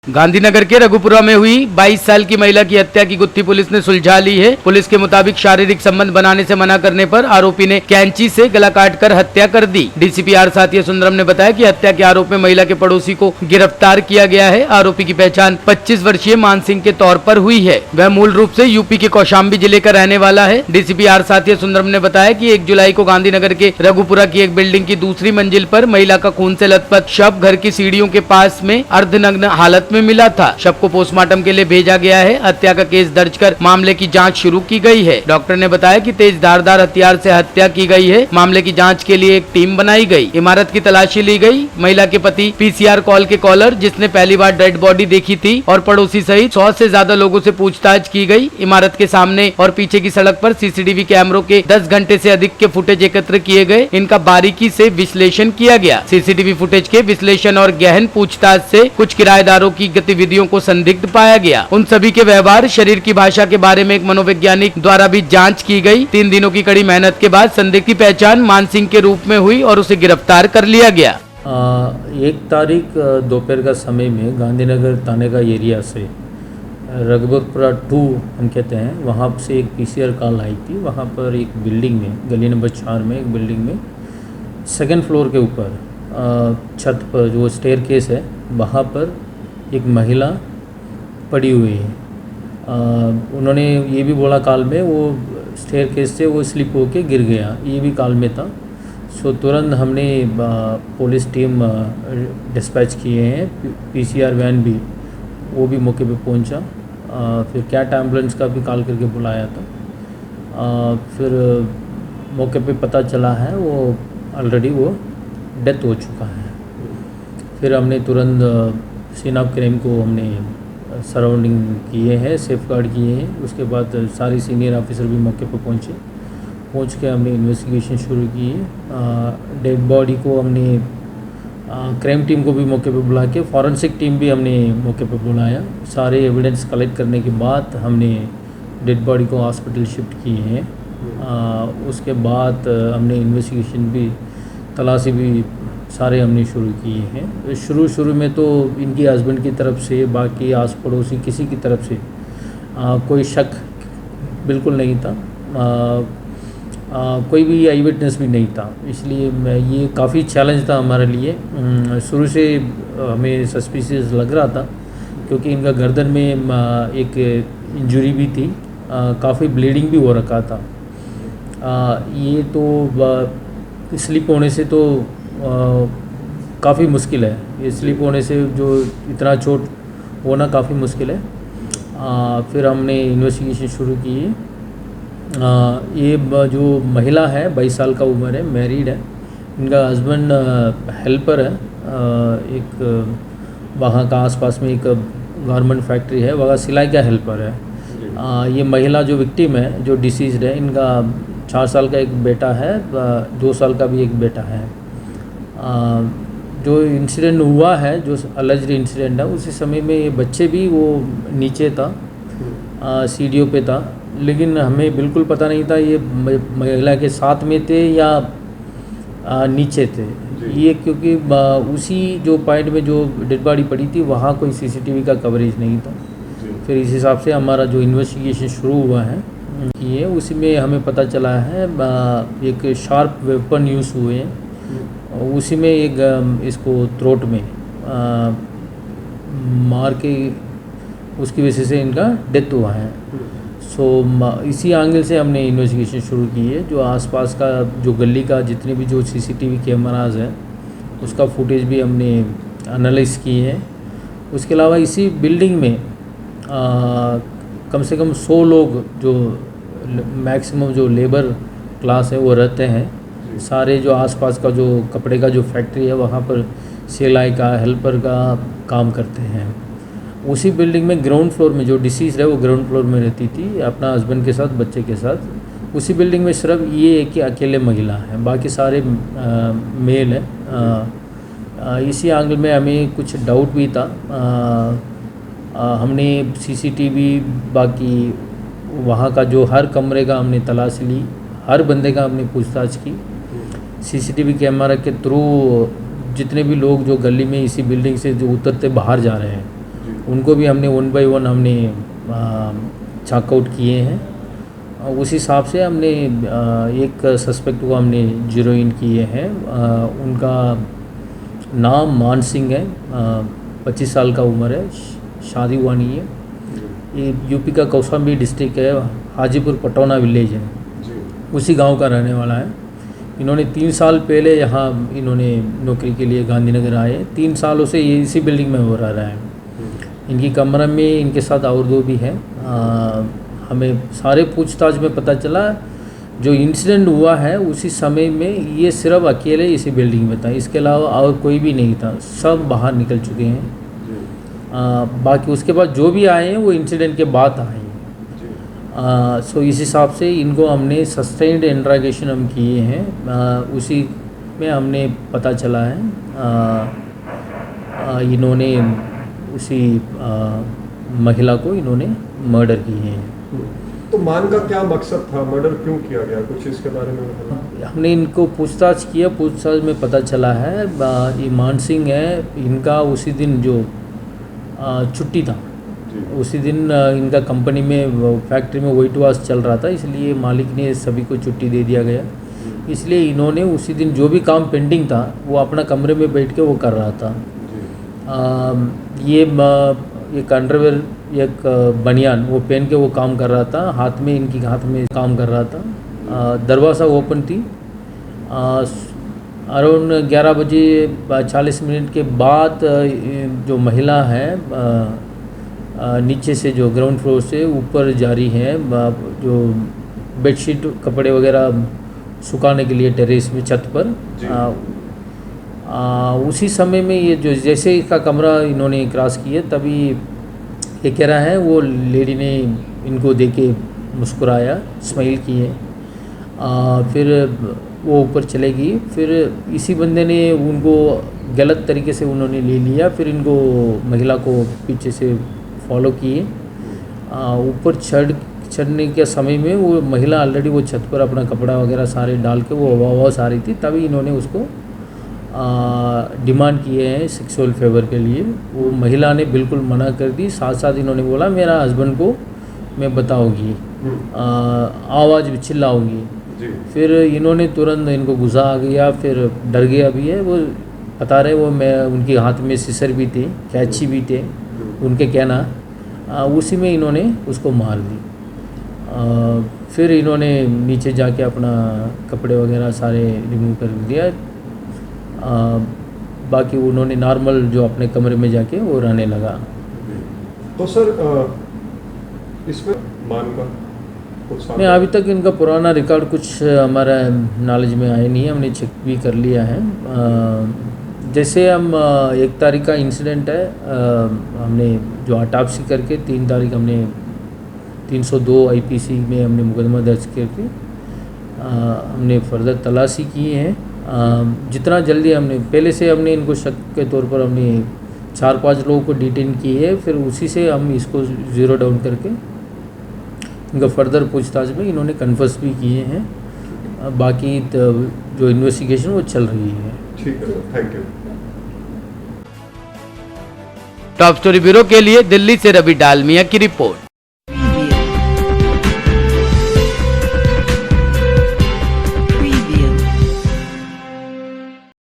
गांधीनगर के रघुपुरा में हुई 22 साल की महिला की हत्या की गुत्थी पुलिस ने सुलझा ली है। पुलिस के मुताबिक शारीरिक संबंध बनाने से मना करने पर आरोपी ने कैंची से गला काटकर हत्या कर दी। डीसीपी आर साथिया सुंदरम ने बताया कि हत्या के आरोप में महिला के पड़ोसी को गिरफ्तार किया गया है। आरोपी की पहचान 25 वर्षीय मान सिंह के तौर पर हुई है। वह मूल रूप से यूपी के कौशाम्बी जिले का रहने वाला है। डीसीपी आर साथिया सुंदरम ने बताया कि 1 जुलाई को गांधीनगर के रघुपुरा की एक बिल्डिंग की दूसरी मंजिल पर महिला का खून से लथपथ शव घर की सीढ़ियों के पास में अर्धनग्न हालत में मिला था। शव को पोस्टमार्टम के लिए भेजा गया है। हत्या का केस दर्ज कर मामले की जांच शुरू की गई है। डॉक्टर ने बताया कि तेज धारदार हथियार से हत्या की गई है। मामले की जांच के लिए एक टीम बनाई गई। इमारत की तलाशी ली गई। महिला के पति पीसीआर कॉल के कॉलर जिसने पहली बार डेड बॉडी देखी थी और पड़ोसी सहित 100 से ज्यादा लोगों से पूछताछ की गई। इमारत के सामने और पीछे की सड़क पर सीसीटीवी कैमरों के 10 घंटे से अधिक के फुटेज एकत्र किए गए। इनका बारीकी से विश्लेषण किया गया। सीसीटीवी फुटेज के विश्लेषण और गहन पूछताछ से कुछ किराएदारों की गतिविधियों को संदिग्ध पाया गया। उन सभी के व्यवहार, शरीर की भाषा के बारे में एक मनोवैज्ञानिक द्वारा भी जांच की गई। 3 दिनों की कड़ी मेहनत के बाद संदिग्ध की पहचान मान सिंह के रूप में हुई और उसे गिरफ्तार कर लिया गया। 1 तारीख दोपहर का समय में गांधीनगर थाने का एरिया से रघुपुरा 2 हम कहते हैं, वहाँ से एक पीसीआर कॉल आई थी। वहाँ पर एक बिल्डिंग में, गली नंबर 4 में एक बिल्डिंग में 2nd फ्लोर के ऊपर छत पर जो स्टेयरकेस है, वहाँ पर एक महिला पड़ी हुई है। उन्होंने ये भी बोला कॉल में, वो स्टेयरकेस से वो स्लिप होके गिर गया, ये भी कॉल में था। सो तुरंत हमने पुलिस टीम डिस्पैच किए हैं। पीसीआर वैन भी, वो भी मौके पे पहुंचा। फिर कैट एम्बुलेंस का भी कॉल करके बुलाया था। फिर मौके पे पता चला है वो ऑलरेडी वो डेथ हो चुका है। फिर हमने तुरंत सीन ऑफ क्राइम को हमने सराउंडिंग किए हैं, सेफ गार्ड किए हैं। उसके बाद सारी सीनियर ऑफिसर भी मौके पर पहुँच के हमने इन्वेस्टिगेशन शुरू की है। डेड बॉडी को हमने क्राइम टीम को भी मौके पर बुला के, फॉरेंसिक टीम भी हमने मौके पर बुलाया। सारे एविडेंस कलेक्ट करने के बाद हमने डेड बॉडी को हॉस्पिटल शिफ्ट किए हैं। उसके बाद हमने इन्वेस्टिगेशन भी, तलाशी भी सारे हमने शुरू किए हैं। शुरू में तो इनकी हस्बैंड की तरफ से, बाकी आस पड़ोसी किसी की तरफ से कोई शक बिल्कुल नहीं था। कोई भी आई विटनेस भी नहीं था। इसलिए ये काफ़ी चैलेंज था हमारे लिए। शुरू से हमें सस्पिशियस लग रहा था, क्योंकि इनका गर्दन में एक इंजरी भी थी, काफ़ी ब्लीडिंग भी हो रखा था। ये तो स्लिप होने से तो काफ़ी मुश्किल है। ये स्लिप होने से जो इतना चोट होना काफ़ी मुश्किल है। फिर हमने इन्वेस्टिगेशन शुरू की है। ये जो महिला है 22 साल का उम्र है, मैरिड है। इनका हस्बैंड हेल्पर है। एक वहाँ का आसपास में एक गारमेंट फैक्ट्री है, वहाँ सिलाई का हेल्पर है। ये महिला जो विक्टिम है, जो डिसीज्ड है, इनका 4 साल का एक बेटा है, 2 साल का भी एक बेटा है। जो इंसिडेंट हुआ है, जो अलेज्ड इंसिडेंट है, उसी समय में ये बच्चे भी वो नीचे था, सीढ़ियों पे था, लेकिन हमें बिल्कुल पता नहीं था ये महिला के साथ में थे या नीचे थे ये, क्योंकि उसी जो पॉइंट में जो डेड बॉडी पड़ी थी वहाँ कोई सीसीटीवी का कवरेज नहीं था। फिर इस हिसाब से हमारा जो इन्वेस्टिगेशन शुरू हुआ है ये, उसी में हमें पता चला है एक शार्प वेपन यूज़ हुए हैं। उसी में एक इसको थ्रोट में मार के उसकी वजह से इनका डेथ हुआ है। सो इसी एंगल से हमने इन्वेस्टिगेशन शुरू की है। जो आसपास का, जो गली का जितने भी जो सीसीटीवी कैमराज हैं, उसका फुटेज भी हमने एनालाइज की है। उसके अलावा इसी बिल्डिंग में कम से कम 100 लोग, जो मैक्सिमम जो लेबर क्लास है वो रहते हैं। सारे जो आसपास का जो कपड़े का जो फैक्ट्री है, वहाँ पर सिलाई का, हेल्पर का काम करते हैं। उसी बिल्डिंग में ग्राउंड फ्लोर में जो डिसीज है वो ग्राउंड फ्लोर में रहती थी अपना हस्बैंड के साथ, बच्चे के साथ। उसी बिल्डिंग में सिर्फ ये एक ही अकेले महिला है, बाकी सारे मेल हैं। इसी एंगल में हमें कुछ डाउट भी था। हमने सीसीटीवी, बाकी वहाँ का जो हर कमरे का हमने तलाशी ली, हर बंदे का हमने पूछताछ की। सीसीटीवी कैमरा के थ्रू जितने भी लोग जो गली में इसी बिल्डिंग से जो उतरते बाहर जा रहे हैं, उनको भी हमने 1 by 1 हमने चेकआउट किए हैं। उस हिसाब से हमने एक सस्पेक्ट को हमने जीरो इन किए हैं। उनका नाम मान सिंह है, 25 साल का उम्र है, शादी हुआ नहीं है। ये यूपी का कौशाम्बी डिस्ट्रिक्ट है, हाजीपुर पटौना विलेज है, उसी गांव का रहने वाला है। इन्होंने 3 साल पहले यहाँ इन्होंने नौकरी के लिए गांधीनगर आए। 3 सालों से ये इसी बिल्डिंग में वो रह रहा है। इनकी कमरे में इनके साथ और 2 भी हैं। हमें सारे पूछताछ में पता चला जो इंसिडेंट हुआ है उसी समय में ये सिर्फ अकेले इसी बिल्डिंग में था, इसके अलावा और कोई भी नहीं था, सब बाहर निकल चुके हैं। बाकी उसके बाद जो भी आए हैं वो इंसिडेंट के बाद आए हैं। सो इस हिसाब से इनको हमने सस्टेन्ड इंट्रोगेशन हम किए हैं। उसी में हमने पता चला है इन्होंने उसी महिला को इन्होंने मर्डर किए हैं। तो मान का क्या मकसद था, मर्डर क्यों किया गया, कुछ इसके बारे में बताना। हमने इनको पूछताछ किया, पूछताछ में पता चला है ये मान सिंह है, इनका उसी दिन जो छुट्टी था, उसी दिन इनका कंपनी में फैक्ट्री में वेट वॉश चल रहा था, इसलिए मालिक ने सभी को छुट्टी दे दिया गया। इसलिए इन्होंने उसी दिन जो भी काम पेंडिंग था वो अपना कमरे में बैठ के वो कर रहा था। ये एक अंडरवेयर, एक बनियान वो पहन के वो काम कर रहा था, हाथ में इनकी हाथ में काम कर रहा था। दरवाज़ा ओपन थी। अराउंड 11 बजे 40 मिनट के बाद जो महिला है नीचे से जो ग्राउंड फ्लोर से ऊपर जा रही है, जो बेडशीट कपड़े वगैरह सुखाने के लिए टेरेस में छत पर। उसी समय में ये जो जैसे इसका कमरा इन्होंने क्रॉस किया तभी ये कह रहा है वो लेडी ने इनको देख के मुस्कुराया, स्माइल किए। फिर वो ऊपर चलेगी। फिर इसी बंदे ने उनको गलत तरीके से उन्होंने ले लिया। फिर इनको महिला को पीछे से फॉलो किए। ऊपर चढ़ने के समय में वो महिला ऑलरेडी वो छत पर अपना कपड़ा वगैरह सारे डाल के वो आवाज़ आ रही थी, तभी इन्होंने उसको डिमांड किए हैं सेक्सुअल फेवर के लिए। वो महिला ने बिल्कुल मना कर दी। साथ साथ इन्होंने बोला मेरा हस्बैंड को मैं बताऊंगी, आवाज़ भी चिल्लाऊंगी। फिर इन्होंने तुरंत इनको गुस्सा आ गया, फिर डर गया भी है। वो बता रहे वो मैं उनके हाथ में सिसर भी थे, कैंची भी थे, उनके कहना उसी में इन्होंने उसको मार दी। फिर इन्होंने नीचे जाके अपना कपड़े वगैरह सारे रिमूव कर दिया। बाकी उन्होंने नॉर्मल जो अपने कमरे में जाके वो रहने लगा। तो सर इसमें मान का कुछ नहीं, अभी तक इनका पुराना रिकॉर्ड कुछ हमारा नॉलेज में आया नहीं है, हमने चेक भी कर लिया है। जैसे हम 1 तारीख का इंसिडेंट है, हमने जो ऑटोप्सी करके 3 तारीख हमने 302 IPC में हमने मुकदमा दर्ज करके हमने फर्दर तलाशी की है। जितना जल्दी हमने पहले से हमने इनको शक के तौर पर हमने 4-5 लोगों को डिटेन किए है। फिर उसी से हम इसको ज़ीरो डाउन करके इनका फर्दर पूछताछ में इन्होंने कन्फर्स भी किए हैं। बाकी जो इन्वेस्टिगेशन वो चल रही है। ठीक है, thank you. Top story bureau के लिए दिल्ली से रवि डालमिया की रिपोर्ट।